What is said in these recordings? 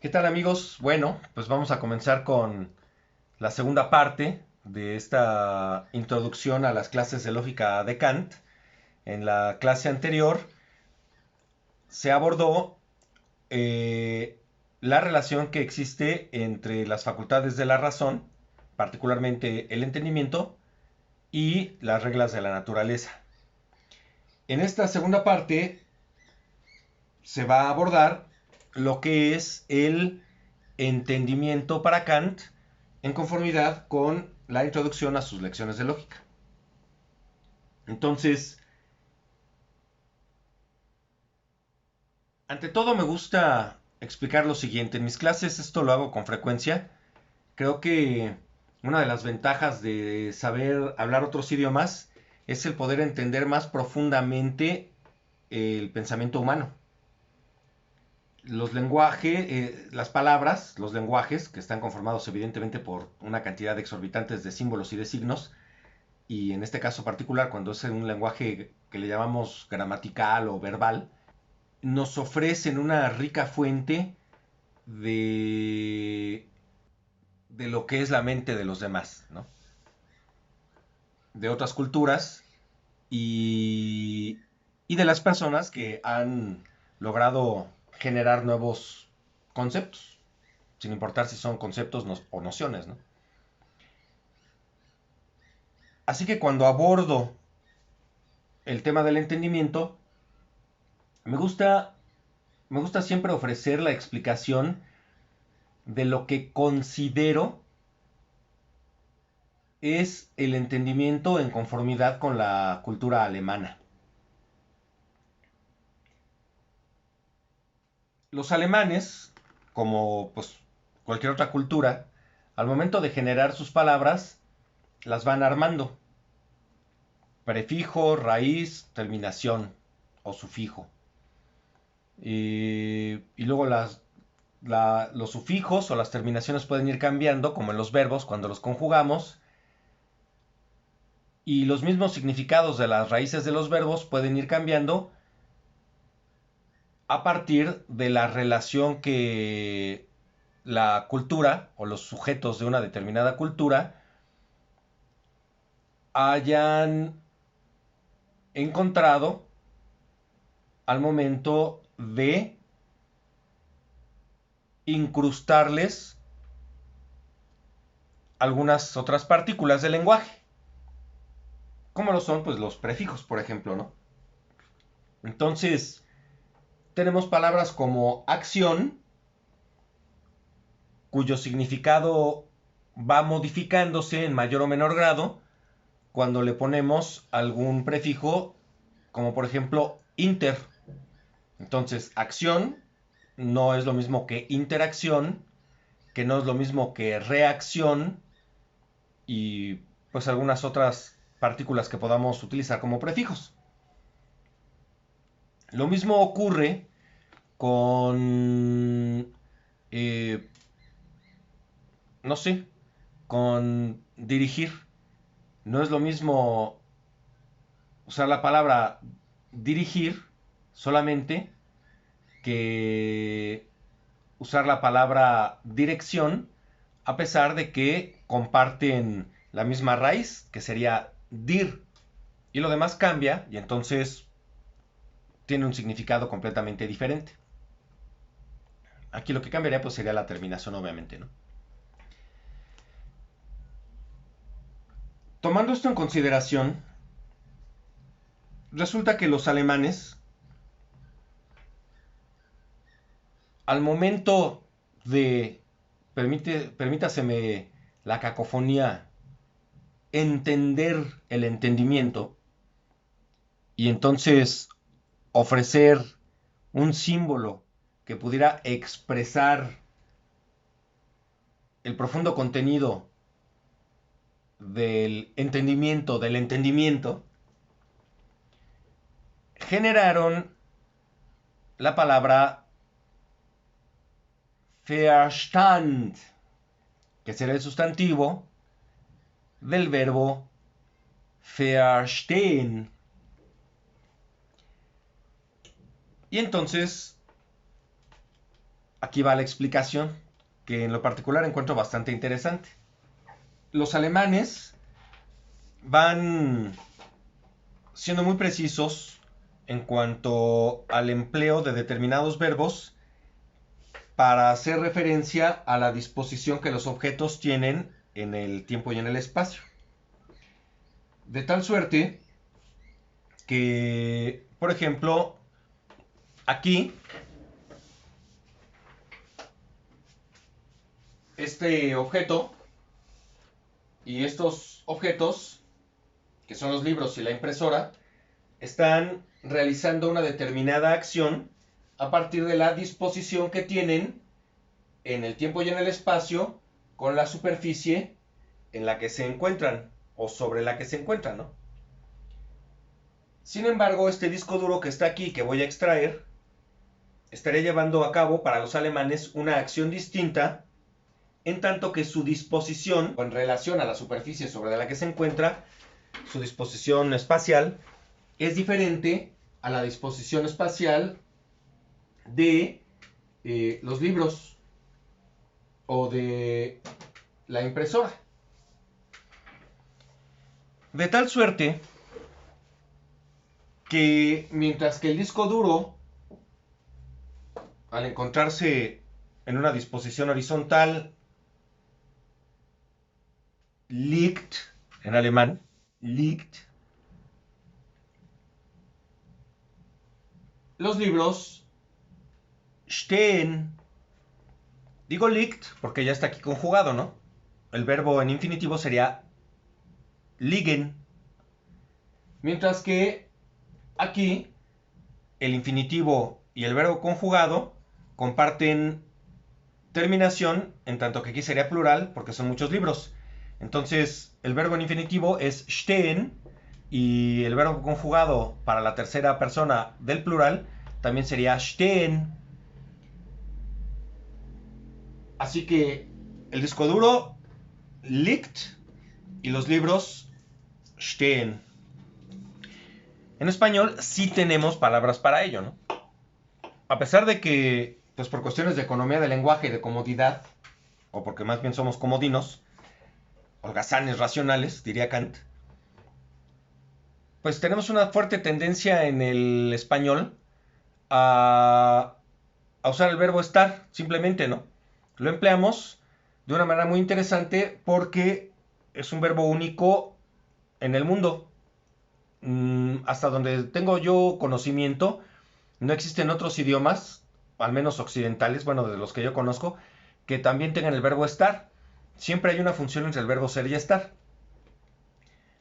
¿Qué tal amigos? Bueno, pues vamos a comenzar con la segunda parte de esta introducción a las clases de lógica de Kant. En la clase anterior se abordó la relación que existe entre las facultades de la razón, particularmente el entendimiento, y las reglas de la naturaleza. En esta segunda parte se va a abordar lo que es el entendimiento para Kant en conformidad con la introducción a sus lecciones de lógica. Entonces, ante todo me gusta explicar lo siguiente. En mis clases esto lo hago con frecuencia. Creo que una de las ventajas de saber hablar otros idiomas es el poder entender más profundamente el pensamiento humano. Los lenguajes, las palabras, los lenguajes, que están conformados evidentemente por una cantidad exorbitantes de símbolos y de signos, y en este caso particular, cuando es un lenguaje que le llamamos gramatical o verbal, nos ofrecen una rica fuente de lo que es la mente de los demás, ¿no? De otras culturas y, y de las personas que han logrado generar nuevos conceptos, sin importar si son conceptos o nociones, ¿no? Así que cuando abordo el tema del entendimiento, me gusta, me gusta siempre ofrecer la explicación de lo que considero es el entendimiento en conformidad con la cultura alemana. Los alemanes, como pues cualquier otra cultura, al momento de generar sus palabras, las van armando. Prefijo, raíz, terminación o sufijo. Y luego los sufijos o las terminaciones pueden ir cambiando, como en los verbos cuando los conjugamos, y los mismos significados de las raíces de los verbos pueden ir cambiando a partir de la relación que la cultura o los sujetos de una determinada cultura hayan encontrado al momento de incrustarles algunas otras partículas del lenguaje, como lo son pues los prefijos, por ejemplo, ¿no? Entonces, tenemos palabras como acción, cuyo significado va modificándose en mayor o menor grado cuando le ponemos algún prefijo, como por ejemplo inter. Entonces, acción no es lo mismo que interacción, que no es lo mismo que reacción y pues algunas otras partículas que podamos utilizar como prefijos. Lo mismo ocurre con, eh, no sé, con dirigir. No es lo mismo usar la palabra dirigir solamente que usar la palabra dirección, a pesar de que comparten la misma raíz, que sería dir, y lo demás cambia, y entonces tiene un significado completamente diferente. Aquí lo que cambiaría pues sería la terminación, obviamente, ¿no? Tomando esto en consideración, resulta que los alemanes, al momento de, permítaseme la cacofonía, entender el entendimiento y entonces ofrecer un símbolo que pudiera expresar el profundo contenido del entendimiento, generaron la palabra Verstand, que será el sustantivo del verbo verstehen. Y entonces aquí va la explicación, que en lo particular encuentro bastante interesante. Los alemanes van siendo muy precisos en cuanto al empleo de determinados verbos para hacer referencia a la disposición que los objetos tienen en el tiempo y en el espacio. De tal suerte que, por ejemplo, aquí, este objeto y estos objetos, que son los libros y la impresora, están realizando una determinada acción a partir de la disposición que tienen en el tiempo y en el espacio con la superficie en la que se encuentran o sobre la que se encuentran, ¿no? Sin embargo, este disco duro que está aquí, que voy a extraer, estaría llevando a cabo para los alemanes una acción distinta, en tanto que su disposición en relación a la superficie sobre la que se encuentra, su disposición espacial, es diferente a la disposición espacial de los libros o de la impresora. De tal suerte que mientras que el disco duro, al encontrarse en una disposición horizontal, liegt, en alemán, liegt, los libros stehen. Digo liegt porque ya está aquí conjugado, ¿no? El verbo en infinitivo sería liegen. Mientras que aquí el infinitivo y el verbo conjugado comparten terminación, en tanto que aquí sería plural porque son muchos libros. Entonces el verbo en infinitivo es stehen y el verbo conjugado para la tercera persona del plural también sería stehen. Así que el disco duro liegt y los libros stehen. En español sí tenemos palabras para ello, ¿no? A pesar de que, pues por cuestiones de economía del lenguaje y de comodidad, o porque más bien somos comodinos, holgazanes racionales, diría Kant, pues tenemos una fuerte tendencia en el español a usar el verbo estar, simplemente, ¿no? Lo empleamos de una manera muy interesante porque es un verbo único en el mundo. Hasta donde tengo yo conocimiento, no existen otros idiomas, al menos occidentales, bueno, de los que yo conozco, que también tengan el verbo estar. Siempre hay una función entre el verbo ser y estar.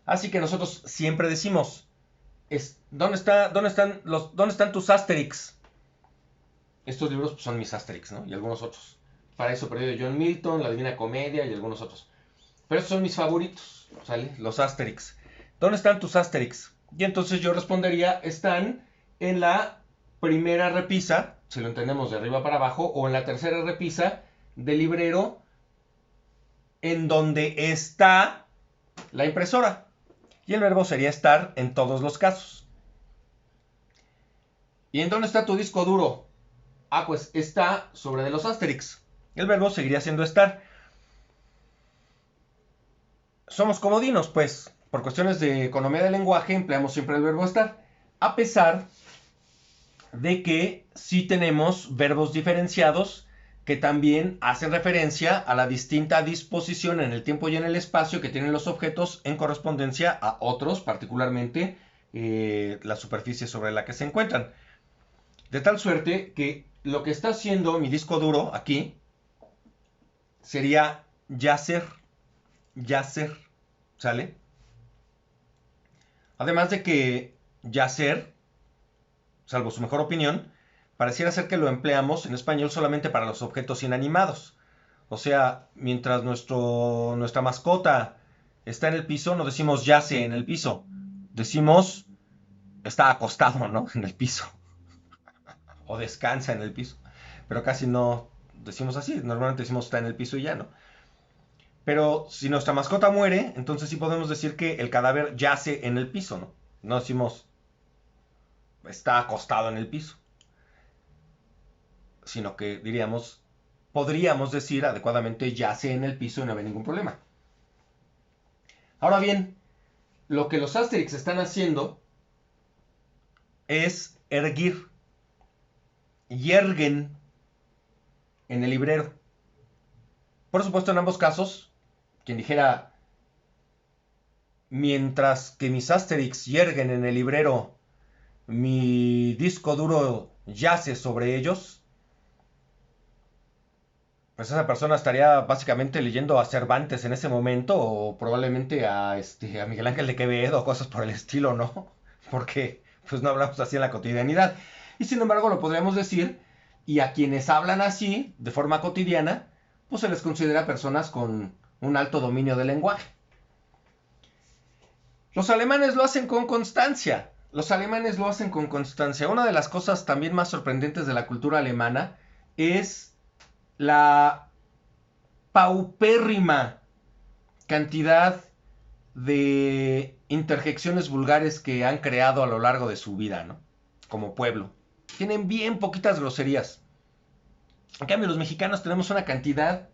Así que nosotros siempre decimos, ¿dónde están tus Asterix? Estos libros pues, son mis Asterix, ¿no? Y algunos otros. Paraíso Perdido de John Milton, La Divina Comedia y algunos otros. Pero estos son mis favoritos, ¿sale? Los Asterix. ¿Dónde están tus Asterix? Y entonces yo respondería, están en la primera repisa, si lo entendemos de arriba para abajo, o en la tercera repisa del librero en donde está la impresora. Y el verbo sería estar en todos los casos. ¿Y en dónde está tu disco duro? Ah, pues está sobre de los Asterix. El verbo seguiría siendo estar. Somos comodinos, pues, por cuestiones de economía del lenguaje, empleamos siempre el verbo estar. A pesar de que sí tenemos verbos diferenciados que también hacen referencia a la distinta disposición en el tiempo y en el espacio que tienen los objetos en correspondencia a otros, particularmente la superficie sobre la que se encuentran. De tal suerte que lo que está haciendo mi disco duro aquí sería yacer, ¿sale? Además de que yacer, salvo su mejor opinión, pareciera ser que lo empleamos en español solamente para los objetos inanimados. O sea, mientras nuestra mascota está en el piso, no decimos yace en el piso, decimos está acostado, ¿no? En el piso. O descansa en el piso. Pero casi no decimos así, normalmente decimos está en el piso y ya, ¿no? Pero si nuestra mascota muere, entonces sí podemos decir que el cadáver yace en el piso, ¿no? No decimos está acostado en el piso. sino que podríamos decir adecuadamente yace en el piso y no había ningún problema. Ahora bien, lo que los Asterix están haciendo es erguir, yerguen en el librero. Por supuesto, en ambos casos, quien dijera, mientras que mis Asterix yerguen en el librero, mi disco duro yace sobre ellos, pues esa persona estaría básicamente leyendo a Cervantes en ese momento o probablemente a Miguel Ángel de Quevedo o cosas por el estilo, ¿no? Porque pues no hablamos así en la cotidianidad. Y sin embargo lo podríamos decir, y a quienes hablan así de forma cotidiana, pues se les considera personas con un alto dominio del lenguaje. Los alemanes lo hacen con constancia. Los alemanes lo hacen con constancia. Una de las cosas también más sorprendentes de la cultura alemana es la paupérrima cantidad de interjecciones vulgares que han creado a lo largo de su vida, ¿no? Como pueblo. Tienen bien poquitas groserías. En cambio, los mexicanos tenemos una cantidad,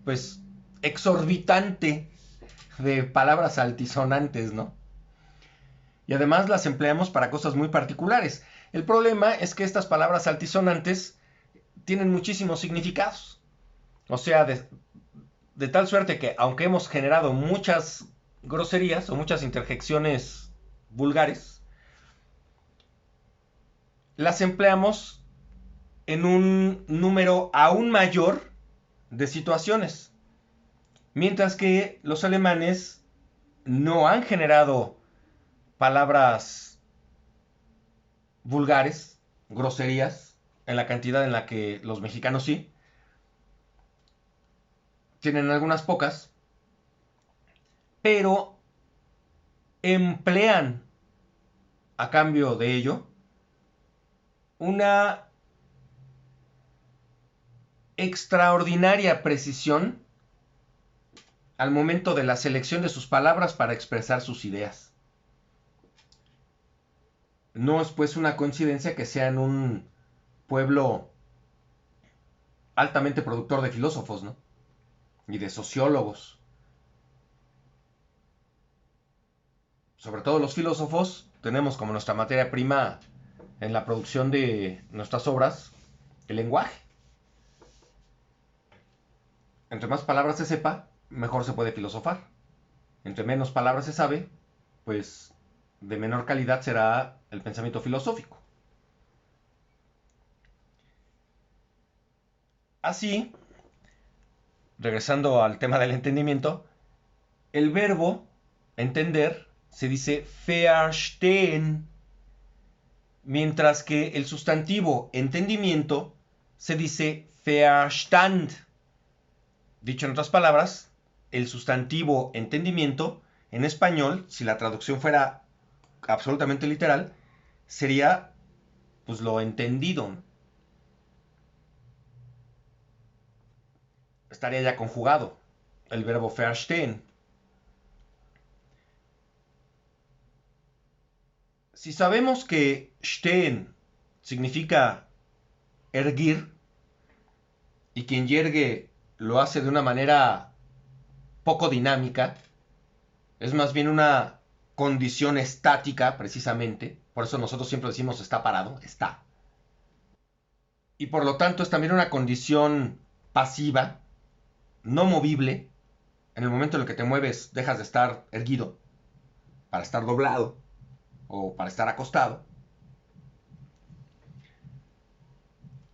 pues, exorbitante de palabras altisonantes, ¿no? Y además las empleamos para cosas muy particulares. El problema es que estas palabras altisonantes tienen muchísimos significados. O sea, de tal suerte que, aunque hemos generado muchas groserías o muchas interjecciones vulgares, las empleamos en un número aún mayor de situaciones. Mientras que los alemanes no han generado palabras vulgares, groserías, en la cantidad en la que los mexicanos sí. Tienen algunas pocas, pero emplean a cambio de ello una extraordinaria precisión al momento de la selección de sus palabras para expresar sus ideas. No es pues una coincidencia que sean un pueblo altamente productor de filósofos, ¿no? Y de sociólogos. Sobre todo los filósofos tenemos como nuestra materia prima en la producción de nuestras obras el lenguaje. Entre más palabras se sepa, mejor se puede filosofar. Entre menos palabras se sabe, pues de menor calidad será el pensamiento filosófico. Así, regresando al tema del entendimiento, el verbo entender se dice verstehen, mientras que el sustantivo entendimiento se dice Verstand. Dicho en otras palabras, el sustantivo entendimiento en español, si la traducción fuera absolutamente literal, sería pues lo entendido. Estaría ya conjugado el verbo verstehen. Si sabemos que stehen significa erguir y quien yergue lo hace de una manera poco dinámica, es más bien una condición estática precisamente, por eso nosotros siempre decimos está parado, está. Y por lo tanto es también una condición pasiva, no movible. En el momento en el que te mueves dejas de estar erguido para estar doblado o para estar acostado.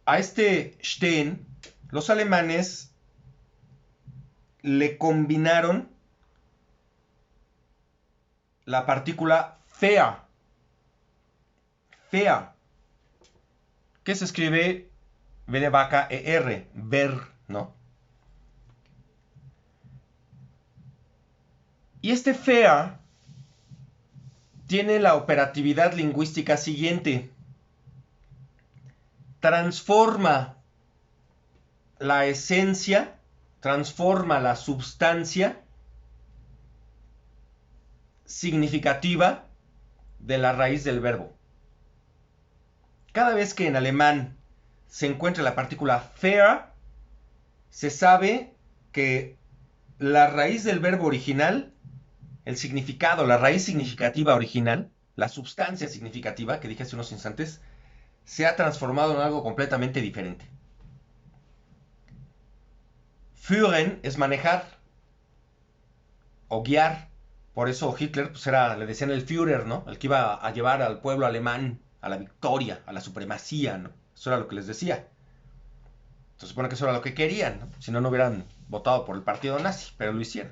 A este stehen los alemanes le combinaron la partícula fea, que se escribe V de vaca ER, ver, ¿no? Y este fea tiene la operatividad lingüística siguiente. Transforma la esencia, transforma la substancia significativa de la raíz del verbo. Cada vez que en alemán se encuentra la partícula fair, se sabe que la raíz del verbo original, el significado, la raíz significativa original, la sustancia significativa que dije hace unos instantes, se ha transformado en algo completamente diferente. Führen es manejar o guiar. Por eso Hitler pues le decían el Führer, ¿no? El que iba a llevar al pueblo alemán a la victoria, a la supremacía, ¿no? Eso era lo que les decía. Se supone que eso era lo que querían, ¿no? Si no, no hubieran votado por el partido nazi, pero lo hicieron.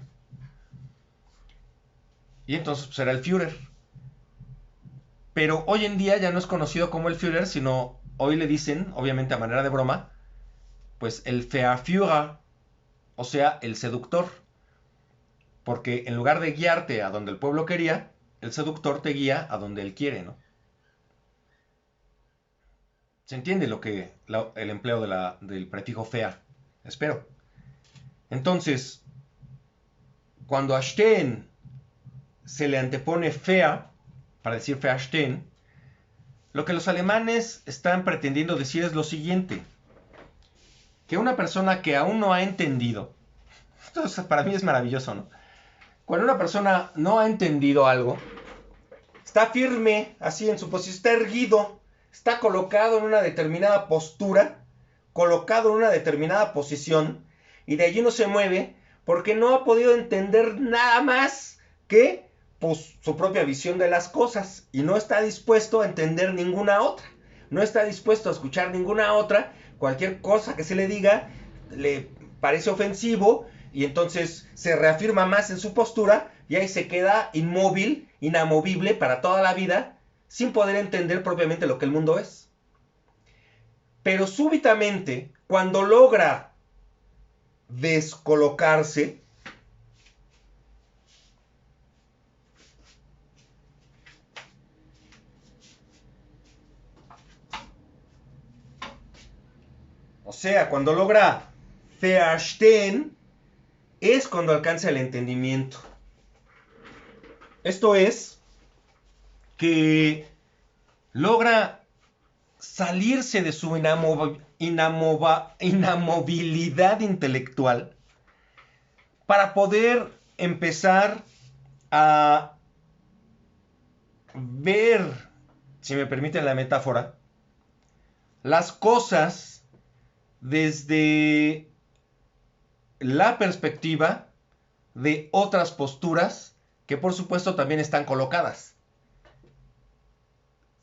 Y entonces pues era el Führer. Pero hoy en día ya no es conocido como el Führer, sino hoy le dicen, obviamente a manera de broma, pues el Verführer, o sea, el seductor. Porque en lugar de guiarte a donde el pueblo quería, el seductor te guía a donde él quiere, ¿no? ¿Se entiende el empleo del prefijo fea? Espero. Entonces, cuando a stehen se le antepone fea, para decir verstehen, lo que los alemanes están pretendiendo decir es lo siguiente: que una persona que aún no ha entendido, esto para mí es maravilloso, ¿no? Cuando una persona no ha entendido algo, está firme, así en su posición, está erguido, está colocado en una determinada postura, colocado en una determinada posición, y de allí no se mueve porque no ha podido entender nada más que pues, su propia visión de las cosas, y no está dispuesto a entender ninguna otra, no está dispuesto a escuchar ninguna otra. Cualquier cosa que se le diga le parece ofensivo, y entonces se reafirma más en su postura, y ahí se queda inmóvil, inamovible para toda la vida, sin poder entender propiamente lo que el mundo es. Pero súbitamente, cuando logra descolocarse, o sea, cuando logra verstehen, es cuando alcanza el entendimiento. Esto es, que logra salirse de su inamovilidad intelectual para poder empezar a ver, si me permiten la metáfora, las cosas desde la perspectiva de otras posturas que por supuesto también están colocadas.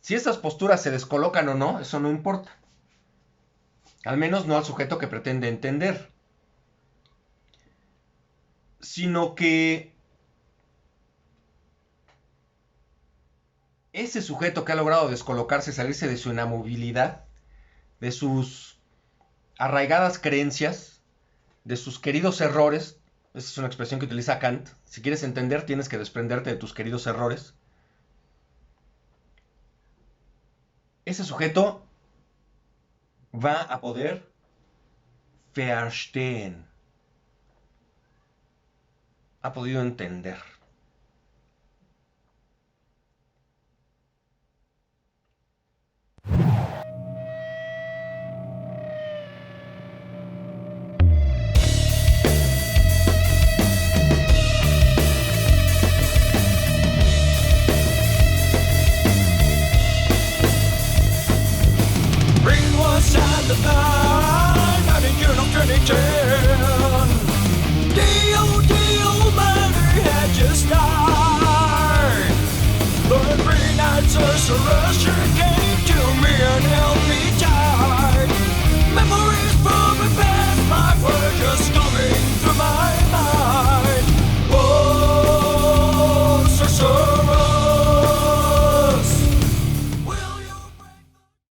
Si esas posturas se descolocan o no, eso no importa. Al menos no al sujeto que pretende entender. Sino que ese sujeto que ha logrado descolocarse, salirse de su inamovilidad, de sus arraigadas creencias, de sus queridos errores, esa es una expresión que utiliza Kant, si quieres entender tienes que desprenderte de tus queridos errores. Ese sujeto va a poder verstehen. Ha podido entender. Surrender